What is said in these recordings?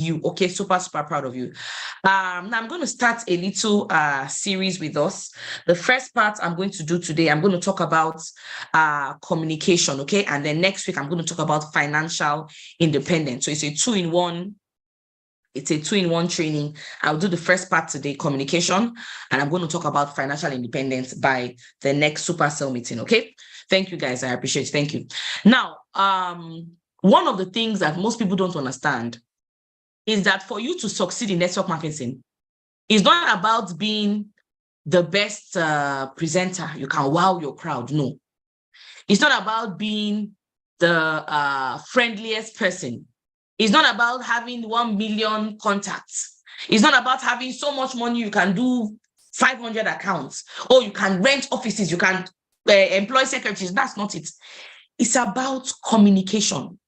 you. Okay, super proud of you. Now I'm going to start a little series with us. The first part I'm going to do today, I'm going to talk about communication, okay? And then next week I'm going to talk about financial independence. So it's a two-in-one training. I'll do the first part today, communication, and I'm going to talk about financial independence by the next Supercell meeting. Okay. Thank you guys. I appreciate it. Thank you. Now, one of the things that most people don't understand is that for you to succeed in network marketing, it's not about being the best presenter. You can wow your crowd. No. It's not about being the friendliest person. It's not about having 1 million contacts. It's not about having so much money you can do 500 accounts, or you can rent offices, you can employ secretaries. That's not it. It's about communication.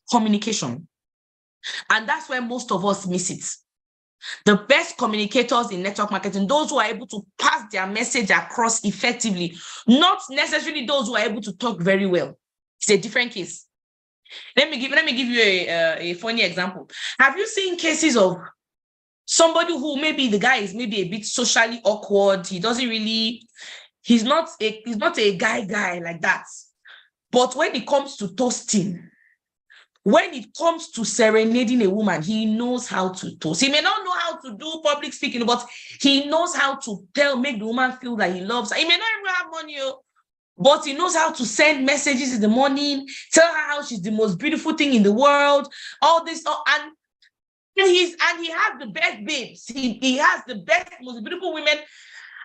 Communication. And that's where most of us miss it. The best communicators in network marketing, those who are able to pass their message across effectively, not necessarily those who are able to talk very well. It's a different case. Let me give you a funny example. Have you seen cases of somebody who maybe the guy is maybe a bit socially awkward? He's not a guy like that. But when it comes to toasting, when it comes to serenading a woman, he knows how to toast. He may not know how to do public speaking, but he knows how to make the woman feel that he loves her. He may not even have money, but he knows how to send messages in the morning, tell her how she's the most beautiful thing in the world, all this, and he has the best babes. He has the best, most beautiful women.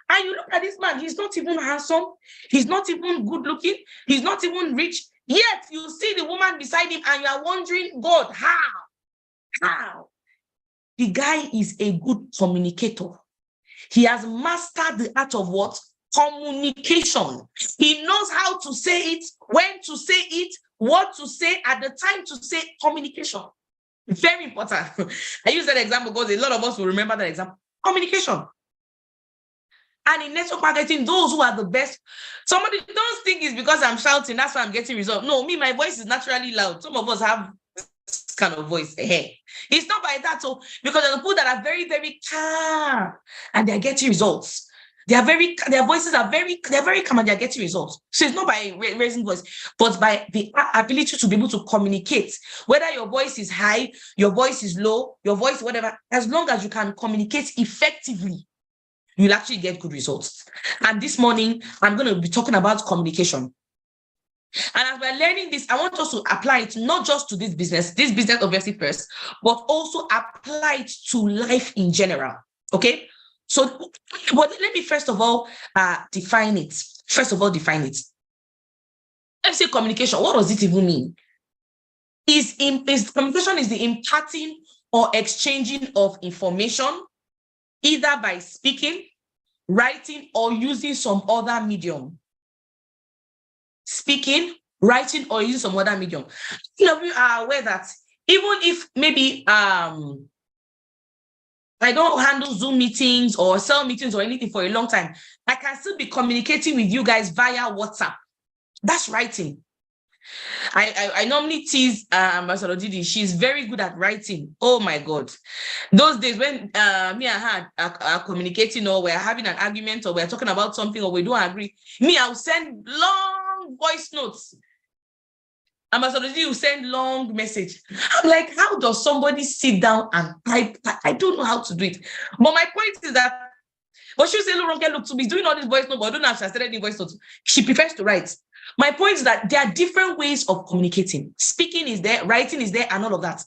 And you look at this man, he's not even handsome, he's not even good looking, he's not even rich. Yet you see the woman beside him and you are wondering, God, how? The guy is a good communicator. He has mastered the art of what? Communication. He knows how to say it, when to say it, what to say, at the time to say. Communication. Very important. I use that example because a lot of us will remember that example. Communication. And in network marketing, those who are the best, somebody don't think it's because I'm shouting, that's why I'm getting results. No, my voice is naturally loud. Some of us have this kind of voice. It's not by that. So, because there are people that are very, very calm and they're getting results. Their voices are very calm and they're getting results. So it's not by raising voice, but by the ability to be able to communicate. Whether your voice is high, your voice is low, your voice, whatever, as long as you can communicate effectively, you'll actually get good results. And this morning, I'm going to be talking about communication. And as we're learning this, I want us to apply it not just to this business obviously first, but also apply it to life in general. Okay? So, but let me first of all define it. Let's say communication. What does it even mean? Communication is the imparting or exchanging of information, either by speaking, writing, or using some other medium. Speaking, writing, or using some other medium. Some of you are aware that even if maybe I don't handle Zoom meetings or cell meetings or anything for a long time, I can still be communicating with you guys via WhatsApp. That's writing. I normally tease Ambassador Didi. She's very good at writing. Oh my God. Those days when me and her are communicating, or we're having an argument, or we're talking about something, or we don't agree, I'll send long voice notes. Ambassador Didi will send long message. I'm like, how does somebody sit down and type? I don't know how to do it. But my point is that, but she'll say, look, to be doing all this voice notes, but I don't know if she started any voice notes. She prefers to write. My point is that there are different ways of communicating. Speaking is there, writing is there, and all of that.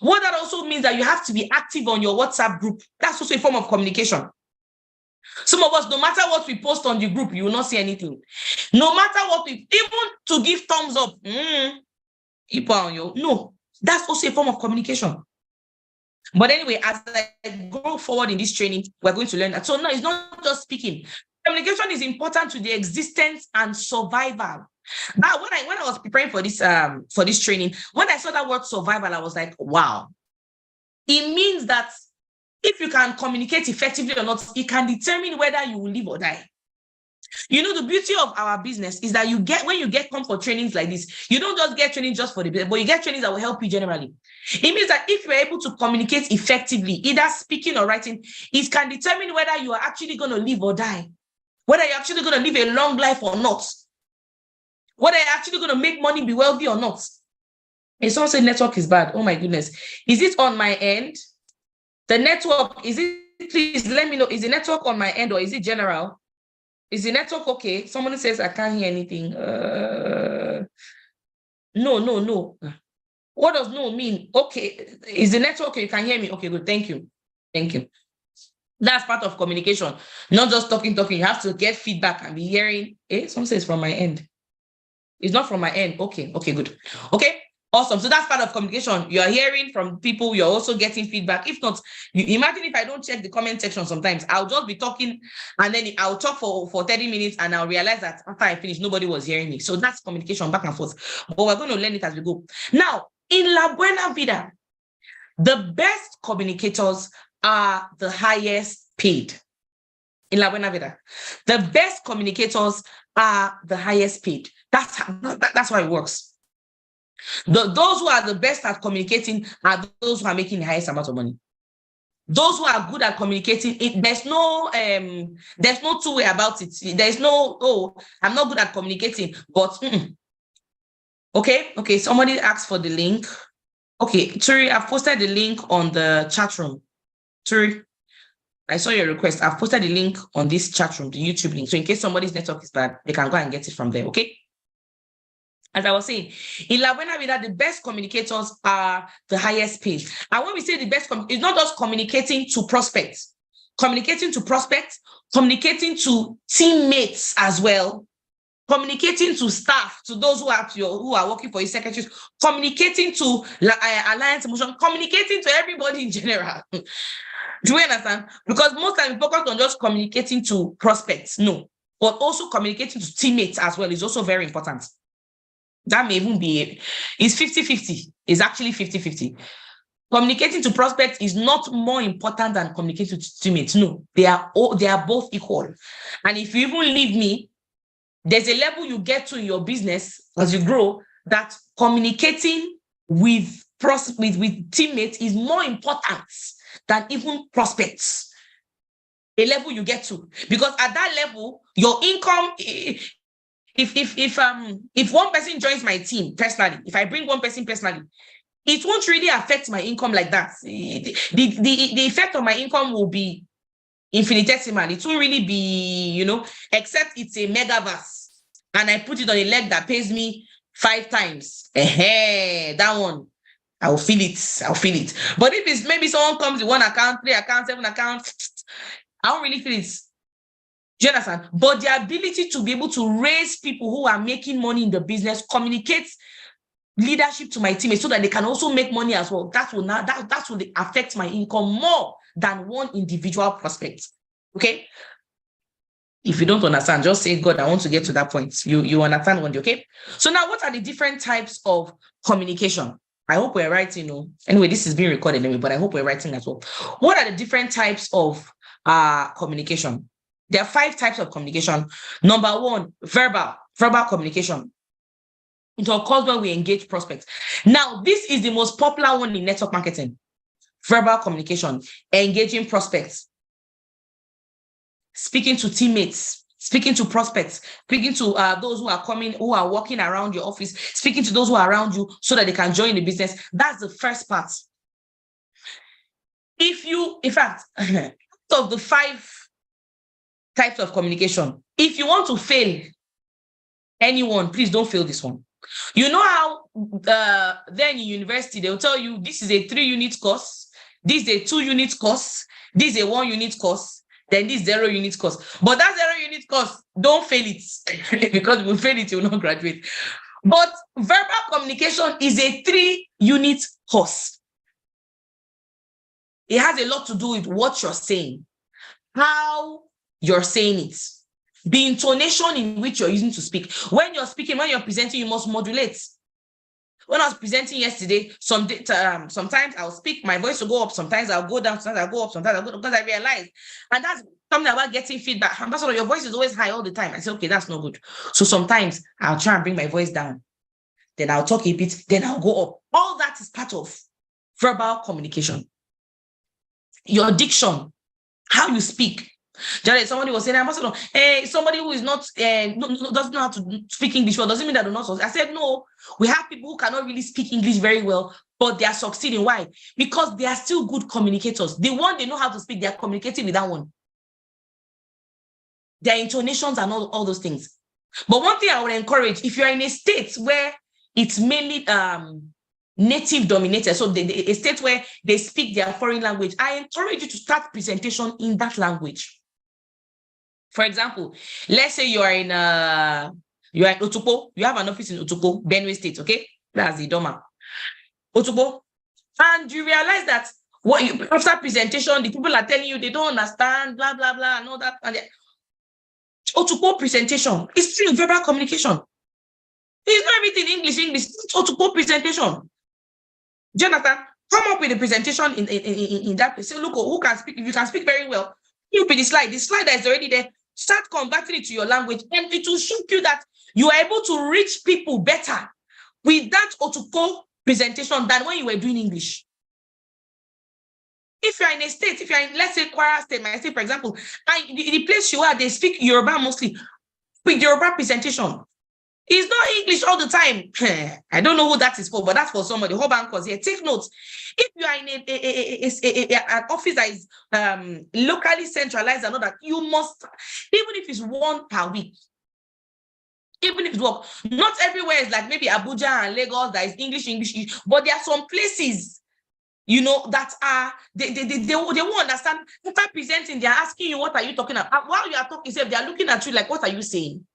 What that also means that you have to be active on your WhatsApp group. That's also a form of communication. Some of us, no matter what we post on the group, you will not see anything. No matter what even to give thumbs up, no, that's also a form of communication. But anyway, as I go forward in this training, we're going to learn that. So no, it's not just speaking. Communication is important to the existence and survival. Now, when I was preparing for this training, when I saw that word survival, I was like, wow. It means that if you can communicate effectively or not, it can determine whether you will live or die. You know, the beauty of our business is that when you come for trainings like this, you don't just get training just for the business, but you get trainings that will help you generally. It means that if you're able to communicate effectively, either speaking or writing, it can determine whether you are actually going to live or die, whether you're actually going to live a long life or not, whether you're actually going to make money, be wealthy or not. And someone said network is bad. Oh my goodness. Is it on my end? The network, is it, please let me know, is the network on my end or is it general? Is the network okay? Someone says I can't hear anything. No. What does no mean? Okay. Is the network okay? You can hear me? Okay, good. Thank you. That's part of communication. Not just talking. You have to get feedback and be hearing. Someone says from my end. It's not from my end. Okay, good. Okay. Awesome. So that's part of communication. You're hearing from people. You're also getting feedback. If not, you imagine if I don't check the comment section sometimes, I'll just be talking and then I'll talk for 30 minutes and I'll realize that after I finish, nobody was hearing me. So that's communication back and forth. But we're going to learn it as we go. Now, in La Buena Vida, the best communicators are the highest paid. In La Buena Vida, the best communicators are the highest paid. That's how it works. Those who are the best at communicating are those who are making the highest amount of money. Those who are good at communicating, there's no two way about it. There's no, I'm not good at communicating, but okay. Somebody asked for the link. Okay, Turi, I've posted the link on the chat room. Turi, I saw your request. I've posted the link on this chat room, the YouTube link. So in case somebody's network is bad, they can go and get it from there, okay? As I was saying, in La Buena Vida, the best communicators are the highest paid. And when we say the best, it's not just communicating to prospects, communicating to teammates as well, communicating to staff, to those who are working for your secretaries, communicating to Alliance Emotion, communicating to everybody in general. Do you understand? Because most times we focus on just communicating to prospects, no, but also communicating to teammates as well is also very important. That may even be, it's 50-50. It's actually 50-50. Communicating to prospects is not more important than communicating to teammates. No, they are both equal. And if you even leave me, there's a level you get to in your business as you grow that communicating with teammates is more important than even prospects. A level you get to, because at that level, your income, if one person joins my team personally, if I bring one person personally, it won't really affect my income like that. The effect of my income will be infinitesimal. It won't really be, except it's a megaverse and I put it on a leg that pays me 5 times. That one, I'll feel it. But if it's maybe someone comes with 1 account, 3 accounts, 7 accounts, I don't really feel it. Do you understand? But the ability to be able to raise people who are making money in the business, communicate leadership to my teammates so that they can also make money as well. That will affect my income more than one individual prospect. Okay? If you don't understand, just say, God, I want to get to that point. You understand one day, okay? So now, what are the different types of communication? I hope we're writing. Anyway, this is being recorded anyway, but I hope we're writing as well. What are the different types of communication? There are 5 types of communication. Number 1, verbal communication. It occurs when we engage prospects. Now, this is the most popular one in network marketing. Verbal communication, engaging prospects, speaking to teammates, speaking to prospects, speaking to those who are walking around your office, speaking to those who are around you so that they can join the business. That's the first part. In fact, of the 5 types of communication, if you want to fail anyone, please don't fail this one. You know how then in university they'll tell you this is a 3-unit course, this is a 2-unit course, this is a 1-unit course, then this 0-unit course. But that 0-unit course, don't fail it because if you fail it, you will not graduate. But verbal communication is a 3-unit course. It has a lot to do with what you're saying, how you're saying it, the intonation in which you're using to speak. When you're speaking, when you're presenting, you must modulate. When I was presenting yesterday, sometimes I'll speak, my voice will go up, sometimes I'll go down, sometimes I'll go up, sometimes I'll go down, because I realized, and something about getting feedback. Ambassador, your voice is always high all the time. I said, okay, that's not good. So sometimes I'll try and bring my voice down. Then I'll talk a bit, then I'll go up. All that is part of verbal communication. Your diction, how you speak. Jared, somebody was saying, Ambassador, somebody who is not, doesn't know how to speak English, well, doesn't mean that they're not succeed. I said, no, we have people who cannot really speak English very well, but they are succeeding. Why? Because they are still good communicators. The one they know how to speak, they are communicating with that one. Their intonations and all those things. But one thing I would encourage, if you're in a state where it's mainly native dominated, so a state where they speak their foreign language, I encourage you to start presentation in that language. For example, let's say you are in Otukpo, you have an office in Otukpo, Benue State, okay? That's the Idoma. Otukpo. And you realize that after presentation, the people are telling you they don't understand, blah, blah, blah, and all that. And Otukpo presentation is still verbal communication. It's not everything English, Otukpo presentation. Jonathan, come up with a presentation in that place. Say, look, who can speak? If you can speak very well, you put the slide that is already there. Start converting it to your language, and it will show you that you are able to reach people better with that Otukpo presentation than when you were doing English. If you're in a state, if you're in, let's say, Kwara State, my state, for example, and the place you are, they speak Yoruba mostly, with Yoruba presentation. It's not English all the time. I don't know who that is for, but that's for somebody. Whole bankers here. Take notes. If you are in an office that is locally centralized and all that, you must, even if it's one per week, even if it's work, not everywhere is like maybe Abuja and Lagos that is English, but there are some places, that are, they won't understand. After presenting, they're asking you, what are you talking about? While you are talking, they're looking at you like, what are you saying?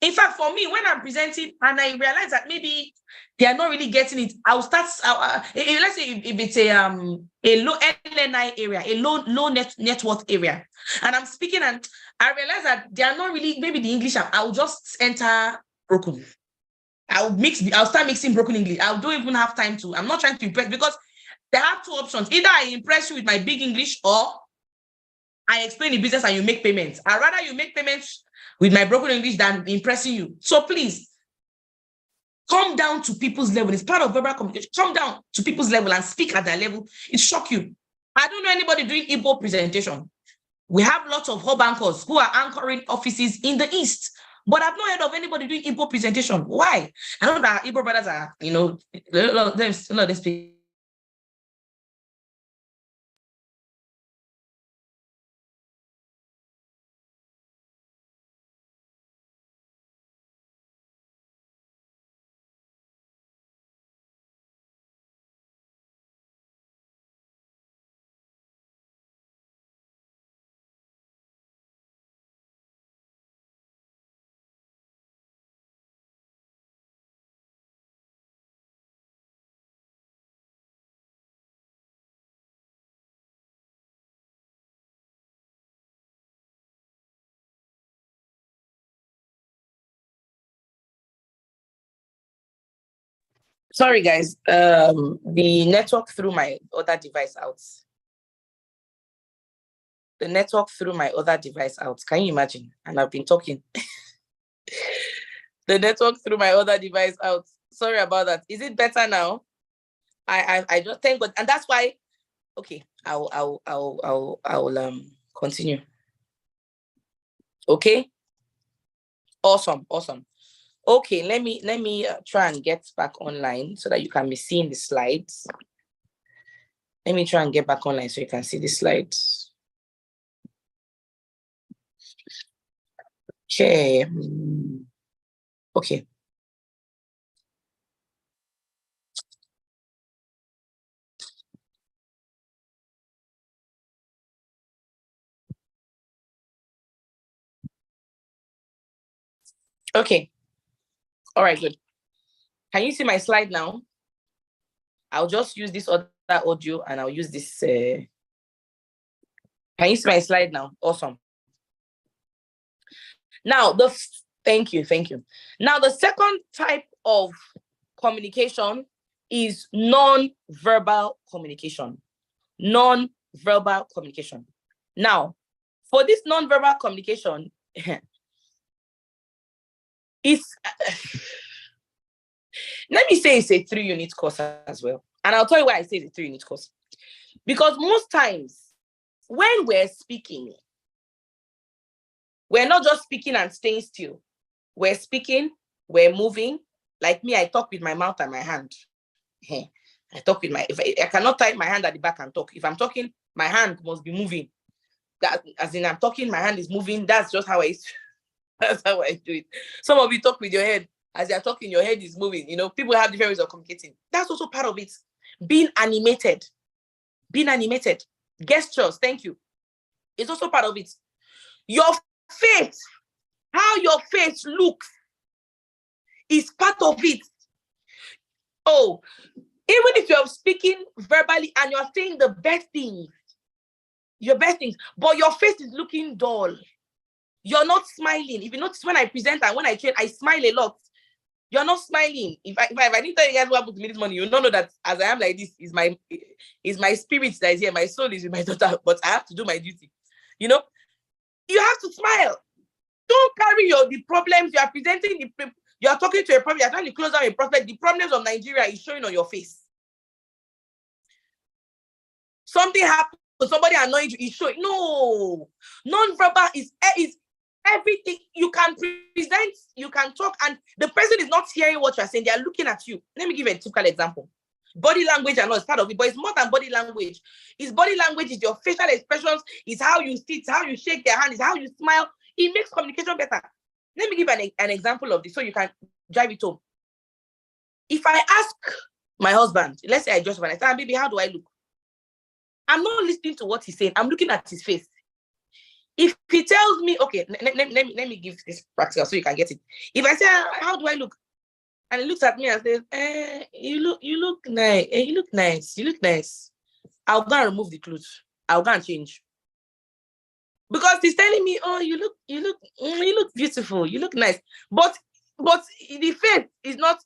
In fact, for me, when I'm presenting and I realize that maybe they are not really getting it, I'll start, let's say if it's a low LNI area, a low net worth area, and I'm speaking and I realize that they are not really, maybe the English, I'll just enter broken. I'll start mixing broken English. I don't even have time to, I'm not trying to impress, because there are two options. Either I impress you with my big English, or I explain the business and you make payments. I'd rather you make payments with my broken English than impressing you. So please, come down to people's level. It's part of verbal communication. Come down to people's level and speak at their level. It shock you. I don't know anybody doing Igbo presentation. We have lots of hub anchors who are anchoring offices in the East, but I've not heard of anybody doing Igbo presentation. Why? I know that Igbo brothers are, they speak. Sorry, guys. The network threw my other device out. The network threw my other device out. Can you imagine? And I've been talking. The network threw my other device out. Sorry about that. Is it better now? I just thank God, and that's why. Okay, I'll continue. Okay. Awesome. Okay, let me try and get back online so that you can be seeing the slides. Let me try and get back online so you can see the slides. Okay. Okay. Okay. All right, good. Can you see my slide now? I'll just use this other audio and I'll use this. Can you see my slide now? Awesome. Now, thank you. Now, the second type of communication is non-verbal communication. Non-verbal communication. Now, For this non-verbal communication, it's let me say it's a 3-unit course as well. And I'll tell you why I say it's a 3-unit course. Because most times when we're speaking, we're not just speaking and staying still. We're speaking, we're moving. Like me, I talk with my mouth and my hand. I talk with my, if I cannot tie my hand at the back and talk. If I'm talking, my hand must be moving. That, as in I'm talking, my hand is moving. That's just how that's how I do it. Some of you talk with your head. As you're talking, your head is moving. You know, people have different ways of communicating. That's also part of it. Being animated. Being animated. Gestures, thank you. It's also part of it. Your face, how your face looks, is part of it. Oh, even if you're speaking verbally and you're saying the best things, your best things, but your face is looking dull. You're not smiling. If you notice when I present and when I train, I smile a lot. You're not smiling. If I didn't tell you guys what happened to me this morning, you don't know that as I am like this, is my spirit that is here. My soul is with my daughter, but I have to do my duty. You know, you have to smile. Don't carry the problems you are presenting. You are talking to a problem. You are trying to close down a prospect. The problems of Nigeria is showing on your face. Something happened. Somebody annoyed you. Is showing. No, non-verbal is everything. You can present. You can talk, and the person is not hearing what you are saying. They are looking at you. Let me give you a typical example. Body language, I know it's part of it, but it's more than body language. It's body language. It's your facial expressions. It's how you sit. It's how you shake their hand. It's how you smile. It makes communication better. Let me give an example of this so you can drive it home. If I ask my husband, let's say I just want to say, baby, how do I look? I'm not listening to what he's saying. I'm looking at his face. If he tells me, okay, let me give this practical so you can get it. If I say, how do I look? And he looks at me and says, you look nice. You look nice. You look nice. I'll go and remove the clothes. I'll go and change. Because he's telling me, oh, you look beautiful. You look nice. But the face is not,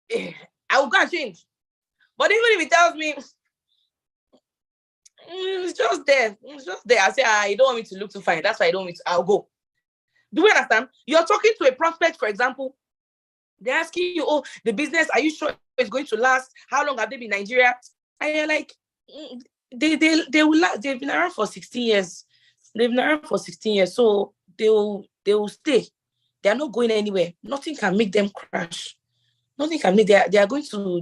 I will go and change. But even if he tells me, it's just there. It's just there. I say, you don't want me to look too fine. That's why I don't want me to, I'll go. Do you understand? You're talking to a prospect, for example. They're asking you, oh, the business, are you sure it's going to last? How long have they been in Nigeria? And you're like, they will last. They've been around for 16 years. They've been around for 16 years. So they will stay. They are not going anywhere. Nothing can make them crash. Nothing can make, they are going to,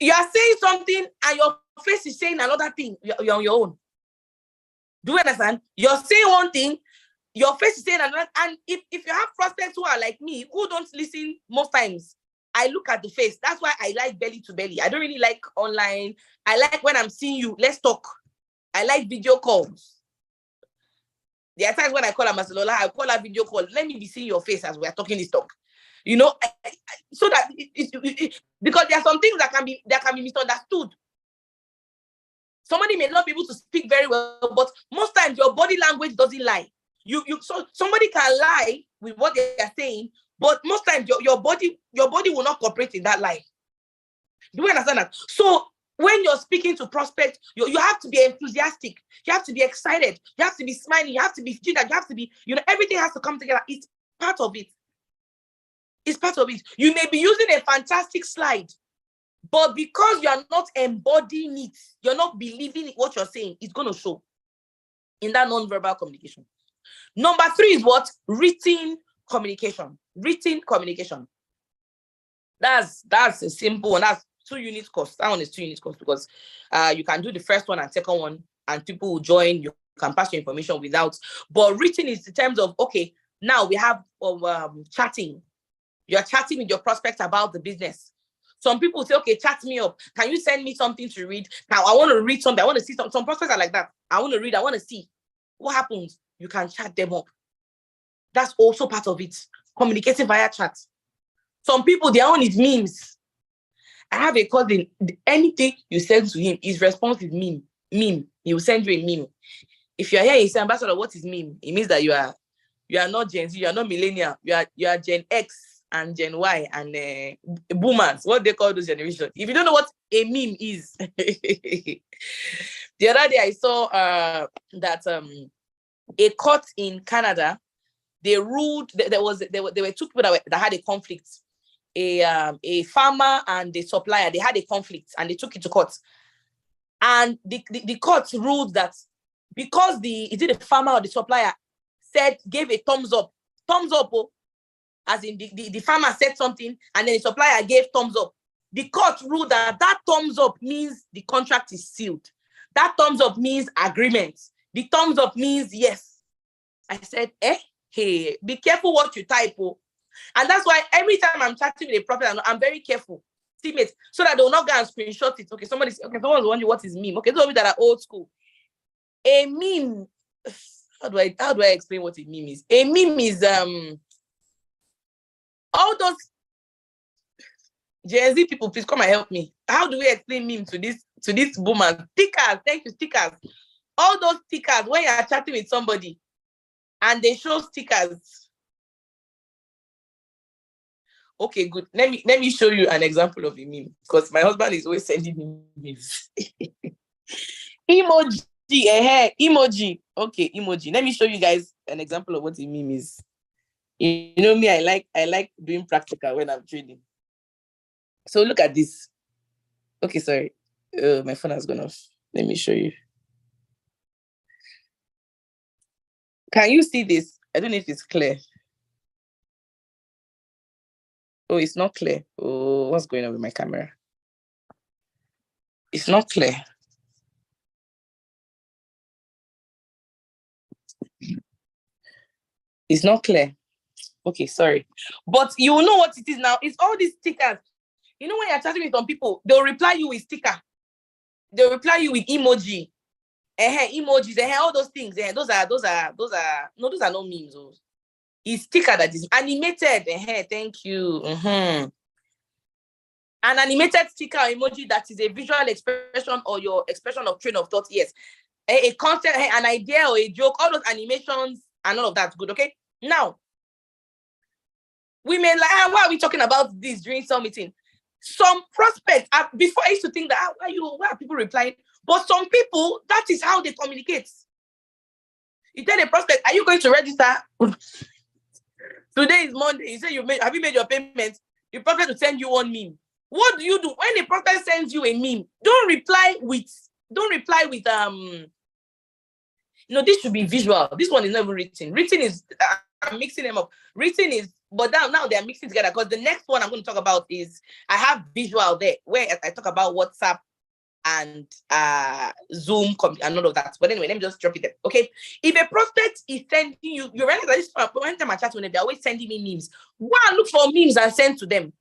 you are saying something and your face is saying another thing. You're on your own. Do you understand? You're saying one thing, your face is saying another. And if you have prospects who are like me, who don't listen most times, I look at the face. That's why I like belly to belly. I don't really like online. I like when I'm seeing you, let's talk. I like video calls. There are times when I call her Masalola, I call her video call. Let me be seeing your face as we are talking this talk. You know, so that because there are some things that can be misunderstood. Somebody may not be able to speak very well, but most times your body language doesn't lie. So somebody can lie with what they are saying, but most times your body will not cooperate in that lie. Do you understand that? So when you're speaking to prospects, you have to be enthusiastic. You have to be excited. You have to be smiling. You have to be, you have to be, everything has to come together. It's part of it. It's part of it. You may be using a fantastic slide, but because you are not embodying it, you're not believing what you're saying, it's going to show in that non-verbal communication. Number 3 is what? Written communication. Written communication. That's a simple one. That's 2-unit course. That one is 2-unit course because you can do the first one and second one, and people will join. You can pass your information without. But written is in terms of, okay, now we have chatting. You're chatting with your prospects about the business. Some people say, okay, chat me up. Can you send me something to read? Now, I want to read something. I want to see some prospects are like that. I want to read. I want to see. What happens? You can chat them up. That's also part of it. Communicating via chat. Some people, their own is memes. I have a cousin. Anything you send to him, his response is meme. Meme. He will send you a meme. If you're here, you say, Ambassador, what is meme? It means that you are not Gen Z, you are not millennial. You are Gen X and Gen Y and boomers. What they call those generations. If you don't know what a meme is, The other day I saw that a court in Canada, they ruled there were two people that had a conflict. A farmer and a supplier, they had a conflict and they took it to court. And the court ruled that because the farmer or the supplier gave a thumbs up, oh, as in the farmer said something and then the supplier gave thumbs up. The court ruled that thumbs up means the contract is sealed. That thumbs up means agreement. The thumbs up means yes. I said, hey, be careful what you type. Oh. And that's why every time I'm chatting with a prophet, I'm very careful, teammates, so that they will not go and screenshot it. Okay, someone's wondering what is meme. Okay, those of you that are old school. A meme, how do I explain what a meme is? A meme is all those Gen Z people, please come and help me. How do we explain meme to this boomer? Stickers, thank you, stickers. All those stickers when you are chatting with somebody and they show stickers. Okay, good. Let me show you an example of a meme because my husband is always sending me memes. Emoji, emoji. Okay, emoji. Let me show you guys an example of what a meme is. You know me, I like doing practical when I'm trading. So look at this. Okay, sorry. My phone has gone off. Let me show you. Can you see this? I don't know if it's clear. Oh, it's not clear. Oh, what's going on with my camera? It's not clear. It's not clear. Okay, sorry. But you will know what it is now. It's all these stickers. You know when you're chatting with some people, they'll reply you with sticker. They'll reply you with emoji. Emojis, all those things. Those are no memes. It's sticker that is animated. Thank you. An animated sticker or emoji that is a visual expression or your expression of train of thought. Yes. A concept, an idea or a joke, all those animations and all of that. Good, okay? Now, women like, why are we talking about this during some meeting? Some prospects, before I used to think that, why are people replying? But some people, that is how they communicate. You tell a prospect, are you going to register? Today is Monday. You say have you made your payment? The prospect will send you one meme. What do you do when the prospect sends you a meme? Don't reply with this should be visual. This one is never written. Written is I'm mixing them up. Written is, but now they are mixing together because the next one I'm going to talk about is I have visual there where I talk about WhatsApp and Zoom and all of that. But anyway, let me just drop it there. Okay. If a prospect is sending you realize that this one time I chat with them, they're always sending me memes. Go and look for memes and send to them.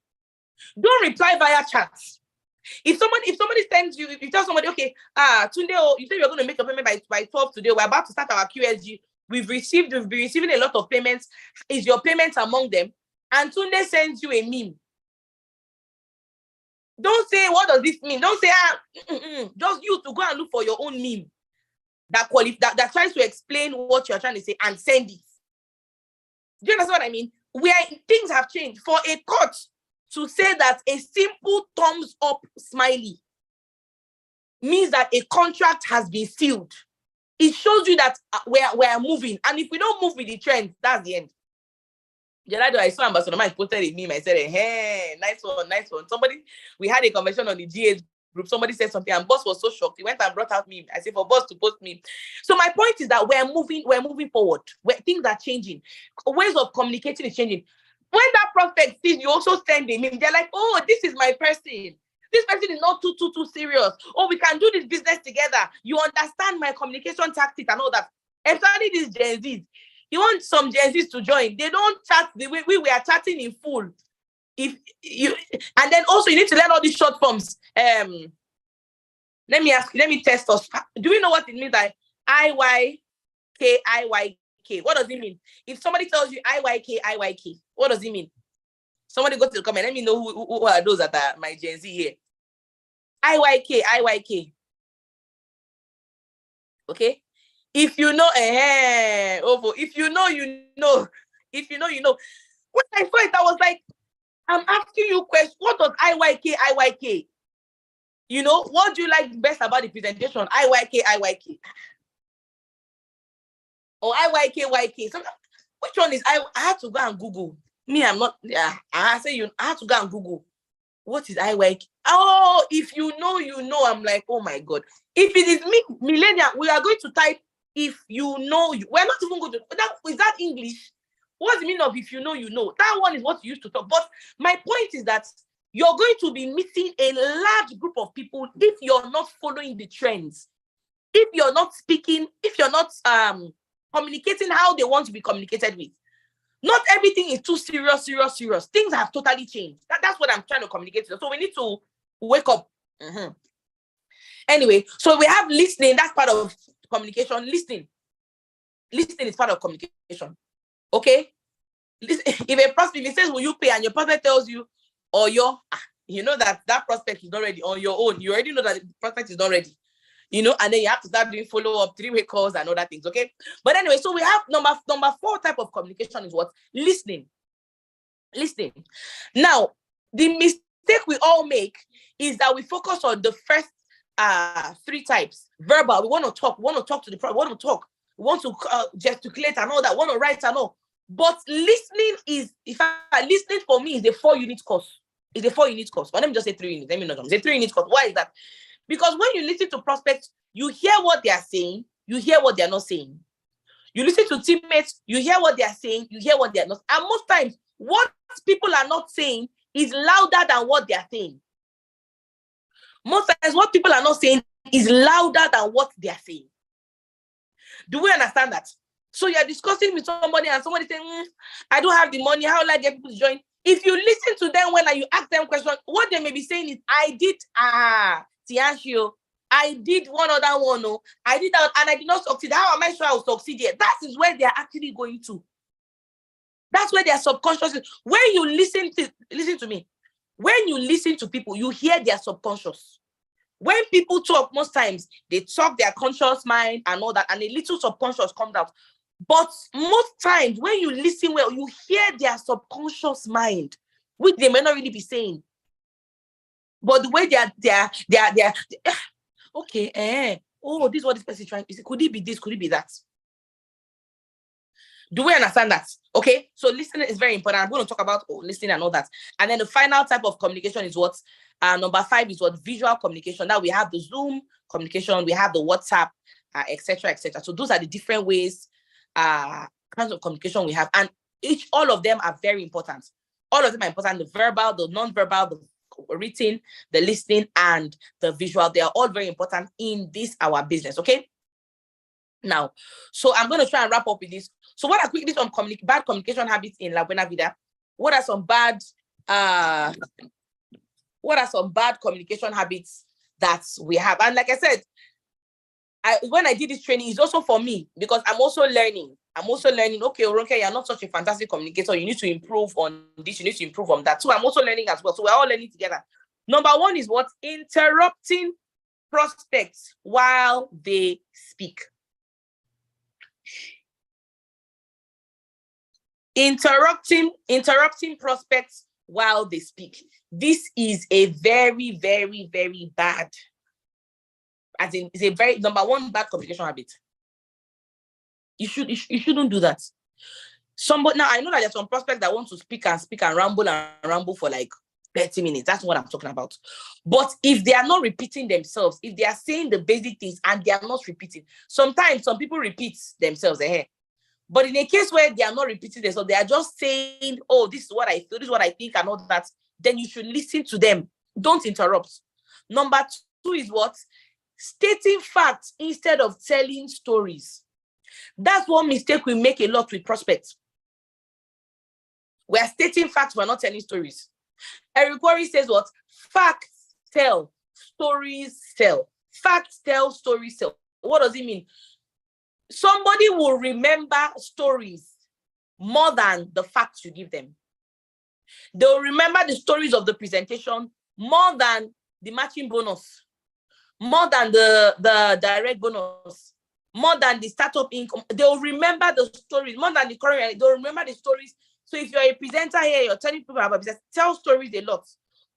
Don't reply via chats. If somebody sends you, if you tell somebody, okay, Tunde, you say you're going to make a payment by 12 today, we're about to start our QSG. We've been receiving a lot of payments. Is your payment among them? And Tunde sends you a meme. Don't say, what does this mean? Don't say, just you to go and look for your own meme that tries to explain what you're trying to say and send it. Do you understand what I mean? Where things have changed. For a court to say that a simple thumbs up smiley means that a contract has been sealed. It shows you that we're moving. And if we don't move with the trend, that's the end. I saw Ambassador Mike posted a meme. I said, hey, nice one. We had a conversation on the GH group. Somebody said something and boss was so shocked. He went and brought out meme. I said, for boss to post meme. So my point is that we're moving forward. Things are changing. Ways of communicating is changing. When that prospect sees you also send a meme, they're like, oh, this is my person. This person is not too serious. Oh, we can do this business together. You understand my communication tactics and all that. Especially these Gen Zs. You want some Gen Zs to join. They don't chat the way we are chatting in full. And then also you need to learn all these short forms. Let me test us. Do we know what it means by IYK? What does it mean? If somebody tells you IYK, what does it mean? Somebody go to the comment. Let me know who are those that are my Gen Z here. IYK. Okay. If you know, if you know, you know. If you know, you know. When I saw it, I was like, I'm asking you questions. What does IYK? You know, what do you like best about the presentation? IYK, IYK. Or IYK. So which one is I had to go and Google. Me, I'm not, yeah. I had to go and Google. What is IYK? Oh, if you know, you know. I'm like, oh my God. If it is me, millennial, we are going to type if you know. We're not even going to, is that English? What's the meaning of if you know, you know? That one is what you used to talk. But my point is that you're going to be missing a large group of people if you're not following the trends. If you're not speaking, if you're not communicating how they want to be communicated with. Not everything is too serious. Things have totally changed. That's what I'm trying to communicate to. So we need to wake up. Mm-hmm. Anyway, so we have listening. That's part of communication. Listening is part of communication. Okay? If a prospect says, will you pay? And your prospect tells you, or you know that prospect is not ready on your own. You already know that the prospect is not ready. You know, and then you have to start doing follow-up, three-way calls and other things, okay? But anyway, so we have number 4 type of communication is what? Listening. Now, the mistake we all make is that we focus on the first 3 types. Verbal, we want to talk to the problem, we want to talk, we want to gesticulate and all that, we want to write and all. But listening listening for me is a 4-unit course. It's a 4-unit course. But let me just say 3 units. Let me not. It's a 3-unit course. Why is that? Because when you listen to prospects, you hear what they are saying, you hear what they are not saying. You listen to teammates, you hear what they are saying, you hear what they are not. And most times, what people are not saying is louder than what they are saying. Most times, what people are not saying is louder than what they are saying. Do we understand that? So you're discussing with somebody and somebody saying, I don't have the money, how will I get people to join? If you listen to them when you ask them questions, what they may be saying is, I did one other one, I did that and I did not succeed. How am I sure I will succeed here? That is where they are actually going to. That's where their subconscious is. When you listen to me, when you listen to people, you hear their subconscious. When people talk, most times they talk their conscious mind and all that, and a little subconscious comes out. But most times when you listen well, you hear their subconscious mind, which they may not really be saying. But the way they are okay, oh, this is what this person is trying to say. Could it be this? Could it be that? Do we understand that? Okay, so listening is very important. I'm going to talk about listening and all that. And then the final type of communication is what? Number 5 is what? Visual communication. Now we have the Zoom communication, we have the WhatsApp, etc., etc. So those are the different ways, kinds of communication we have, and all of them are very important. All of them are important: the verbal, the non-verbal, the written, the listening, and the visual. They are all very important in this our business. Okay. Now, so I'm going to try and wrap up with this. So what are quickly some bad communication habits in La Buena Vida? What are some bad communication habits that we have? And like I said, when I did this training, it's also for me because I'm also learning. Okay, Oronke, you're not such a fantastic communicator. You need to improve on this. You need to improve on that. So I'm also learning as well. So we're all learning together. Number 1 is what? Interrupting prospects while they speak. Interrupting prospects while they speak. This is a very, very, very bad, as in, it's a very number 1 bad communication habit. You shouldn't do that. Now I know that there's some prospects that want to speak and ramble for like 30 minutes. That's what I'm talking about. But if they are not repeating themselves, if they are saying the basic things and they are not repeating, sometimes some people repeat themselves ahead. But in a case where they are not repeating themselves, they are just saying, oh, this is what I feel, this is what I think, and all that, then you should listen to them. Don't interrupt. Number 2 is what? Stating facts instead of telling stories. That's one mistake we make a lot with prospects. We are stating facts, we're not telling stories. Eric Worre says what? Facts tell, stories sell. Facts tell, stories sell. What does it mean? Somebody will remember stories more than the facts you give them. They'll remember the stories of the presentation more than the matching bonus, more than the direct bonus, more than the startup income. They'll remember the stories more than the current. They'll remember the stories. So if you're a presenter here, you're telling people about business, tell stories a lot.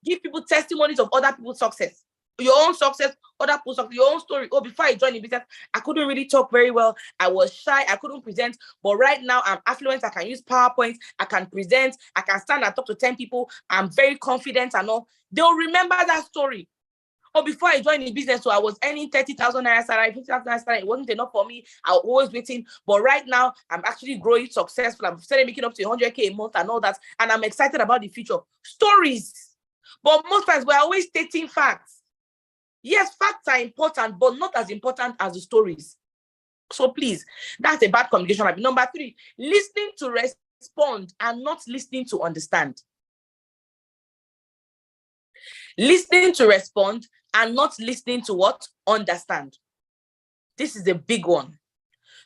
Give people testimonies of other people's success. your own success, other people's success, your own story. Oh, before I joined the business, I couldn't really talk very well. I was shy. I couldn't present. But right now, I'm affluent. I can use PowerPoint. I can present. I can stand and talk to 10 people. I'm very confident and all. They'll remember that story. Or before I joined the business, so I was earning 30,000 naira salary, 50,000 naira salary. It wasn't enough for me. I was always waiting. But right now, I'm actually growing successful. I'm starting making up to 100K a month and all that. And I'm excited about the future. Stories. But most times, we're always stating facts. Yes, facts are important, but not as important as the stories. So please, that's a bad communication habit. Number 3, listening to respond and not listening to understand. Listening to respond and not listening to what? Understand. This is a big one.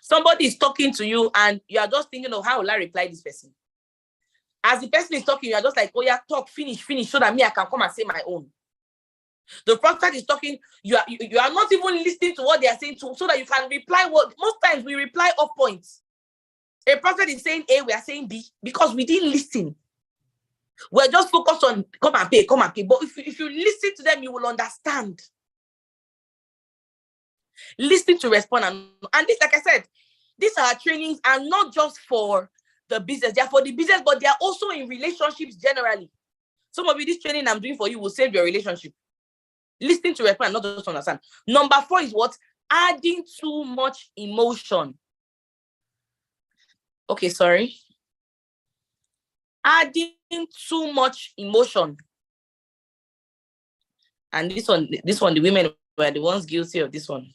Somebody is talking to you and you are just thinking of how will I reply this person. As the person is talking, you are just like, oh yeah, talk, finish, so that me, I can come and say my own. The prophet is talking, you are not even listening to what they are saying so that you can reply what. Most times we reply off points. A prophet is saying A, we are saying B, because we didn't listen. We're just focused on come and pay. But if you listen to them, you will understand. Listen to respond. And this, like I said, these are trainings are not just for the business. They are for the business, but they are also in relationships generally. Some of you, this training I'm doing for you will save your relationship. Listening to respond, not just understand. Number 4 is what? Adding too much emotion. Okay, sorry. Adding too much emotion. And this one, the women were the ones guilty of this one.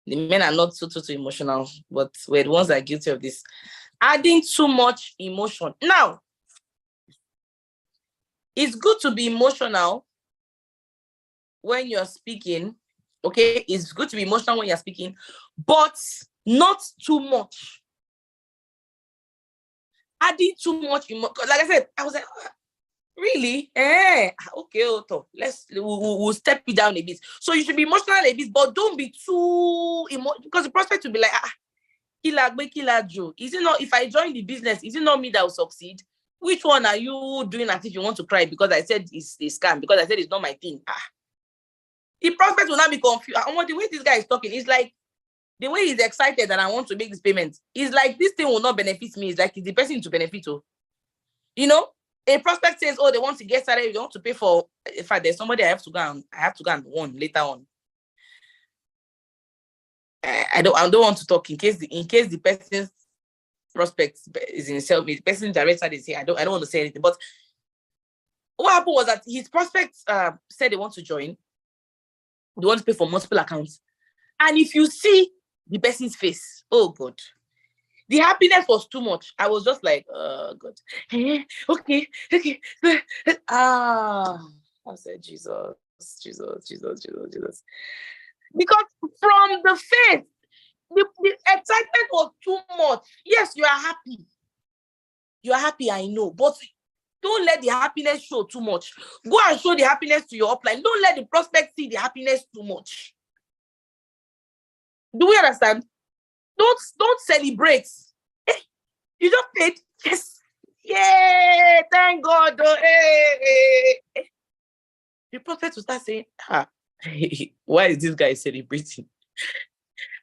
The men are not too emotional, but we're the ones that are guilty of this. Adding too much emotion. Now, it's good to be emotional when you're speaking. Okay, it's good to be emotional when you're speaking, but not too much. Adding too much emotion. Like I said, I was like, really? Okay, Otto. We'll step it down a bit. So you should be emotional a bit, but don't be too emotional, because the prospect will be like, is it not, if I join the business, is it not me that will succeed? Which one are you doing as if you want to cry because I said it's a scam, because I said it's not my thing? The prospect will not be confused. And the way this guy is talking is like, the way he's excited that I want to make this payment is like, this thing will not benefit me. It's like it's the person to benefit. You know, a prospect says, oh, they want to get started, they want to pay for, in fact, there's somebody I have to go and warn later on. I don't want to talk in case the person's prospect is in self, the person director they say I don't want to say anything. But what happened was that his prospects said they want to join, they want to pay for multiple accounts, and if you see the person's face, oh God, the happiness was too much. I was just like, oh God, okay. I said, Jesus. Because from the face, the excitement was too much. Yes, you are happy. You are happy, I know, but don't let the happiness show too much. Go and show the happiness to your upline. Don't let the prospect see the happiness too much. Do we understand? Don't celebrate. Hey, you just paid. Yes. Yeah, thank God. Hey. The prophet will start saying, why is this guy celebrating?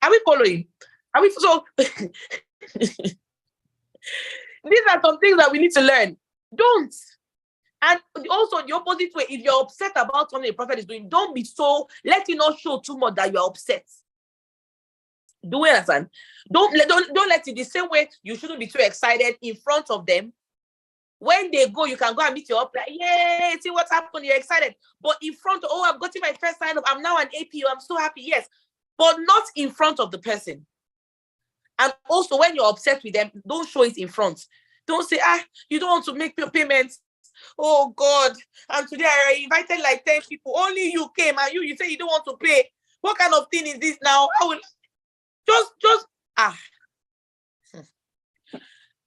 Are we following? Are we so? These are some things that we need to learn. Don't. And also the opposite way, if you're upset about something the prophet is doing, don't be so, let it not show too much that you're upset. Do we understand? Don't let it the same way. You shouldn't be too excited in front of them. When they go, you can go and meet your upline. Yay, see what's happened. You're excited. But in front of, I've gotten my first sign up. I'm now an APO. I'm so happy. Yes. But not in front of the person. And also, when you're upset with them, don't show it in front. Don't say, you don't want to make your payments. Oh God. And today I invited like 10 people. Only you came and you say you don't want to pay. What kind of thing is this now? I will just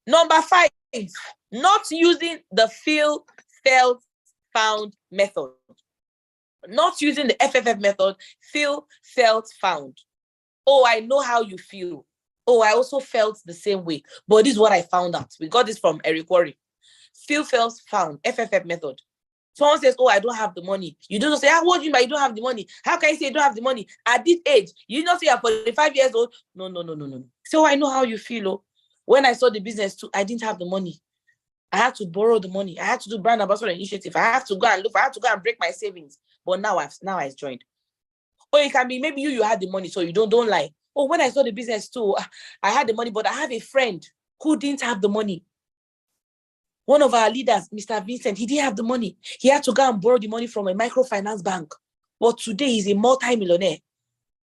Number 5, not using the feel, felt, found method. Not using the FFF method, feel, felt, found. Oh, I know how you feel. Oh, I also felt the same way. But this is what I found out. We got this from Eric Worre. Feel, felt, found, FFF method. Someone says, oh, I don't have the money. You don't say, what do you mean you don't have the money? How can you say you don't have the money? At this age, you don't say you're 45 years old. No. So I know how you feel. Oh. When I saw the business too, I didn't have the money. I had to borrow the money. I had to do brand ambassador initiative. I have to go and look. I have to go and break my savings. But now I've joined. Or it can be maybe you had the money, so you don't lie. Oh, when I saw the business too, I had the money, but I have a friend who didn't have the money. One of our leaders, Mr. Vincent, he didn't have the money. He had to go and borrow the money from a microfinance bank. But today he's a multi-millionaire.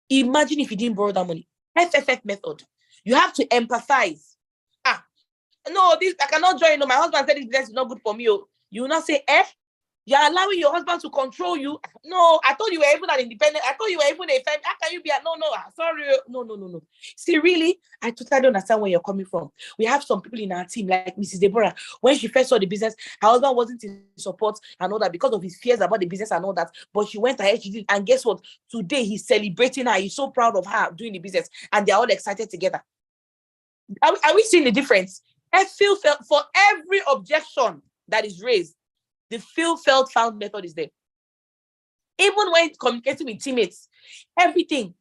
Imagine if he didn't borrow that money. FFF method. You have to empathize. No, this I cannot join. No, my husband said this business is not good for me. You will not say, you're allowing your husband to control you. No, I thought you were even an independent. I thought you were even a family. How can you be sorry. No. See, really, I totally understand where you're coming from. We have some people in our team, like Mrs. Deborah. When she first saw the business, her husband wasn't in support and all that because of his fears about the business and all that. But she went ahead, she did. And guess what? Today, he's celebrating her. He's so proud of her doing the business. And they're all excited together. Are we seeing the difference? I feel felt for every objection that is raised, the feel felt found method is there. Even when communicating with teammates, everything.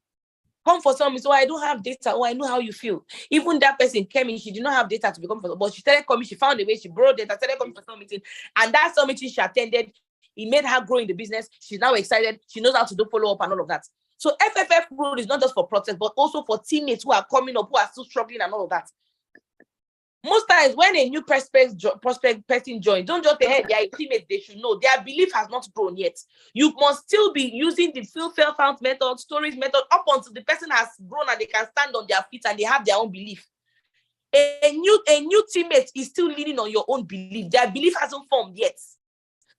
Come for some, so I don't have data. Oh, I know how you feel. Even that person came in, she did not have data to become for, but she started coming, she found a way, she borrowed data, started coming for some meeting, and that some meeting she attended, it made her grow in the business. She's now excited. She knows how to do follow up and all of that. So FFF rule is not just for process, but also for teammates who are coming up, who are still struggling and all of that. Most times when a new prospect person joins, don't just say, hey, they are teammates, they should know. Their belief has not grown yet. You must still be using the feel found method, stories method, up until the person has grown and they can stand on their feet and they have their own belief. A new teammate is still leaning on your own belief. Their belief hasn't formed yet.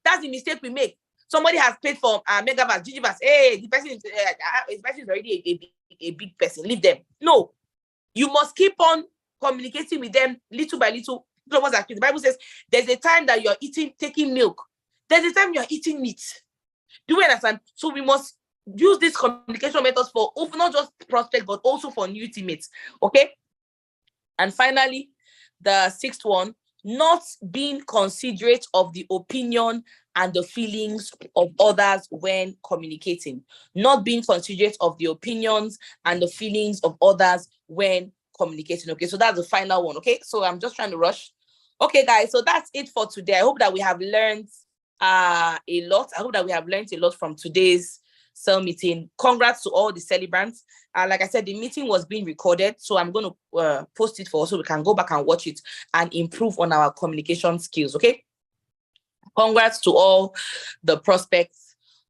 That's the mistake we make. Somebody has paid for Megaverse, Digiverse. Hey, the person is already a big person. Leave them. No. You must keep on communicating with them little by little. The Bible says there's a time that you're taking milk. There's a time you're eating meat. Do you understand? So we must use these communication methods for not just prospects, but also for new teammates. Okay? And finally, the sixth one, not being considerate of the opinion and the feelings of others when communicating. Not being considerate of the opinions and the feelings of others when communicating. Okay, so that's the final one. Okay, so I'm just trying to rush. Okay, guys, so that's it for today. I hope that we have learned a lot. I hope that we have learned a lot from today's cell meeting. Congrats to all the celebrants. Like I said, the meeting was being recorded, so I'm going to post it for us so we can go back and watch it and improve on our communication skills. Okay, congrats to all the prospects